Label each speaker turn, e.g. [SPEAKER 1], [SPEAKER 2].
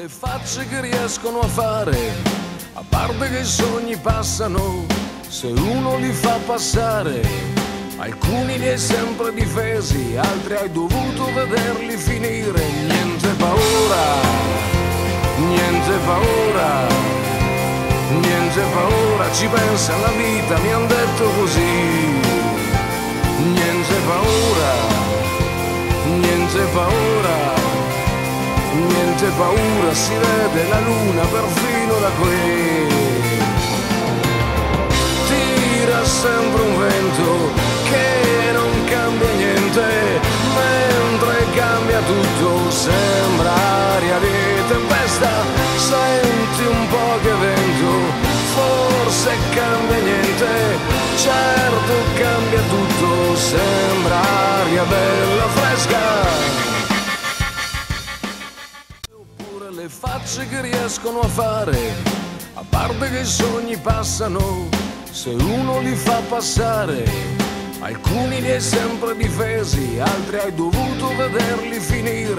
[SPEAKER 1] le facce che riescono a fare, a parte che i sogni passano, se uno li fa passare. Alcuni li hai sempre difesi, altri hai dovuto vederli finire. Niente paura, niente paura, niente paura, ci pensa la vita, mi han detto così. Niente paura, niente paura, niente paura, si vede la luna perfino da qui. Tira sempre un vento che non cambia niente, mentre cambia tutto, sembra aria di tempesta. Senti un po' che vento, forse cambia niente, certo cambia tutto, sembra aria bella fresca. Oppure le facce che riescono a fare, a parte che i sogni passano, se uno li fa passare. Alcuni li hai sempre difesi, altri hai dovuto vederli finire.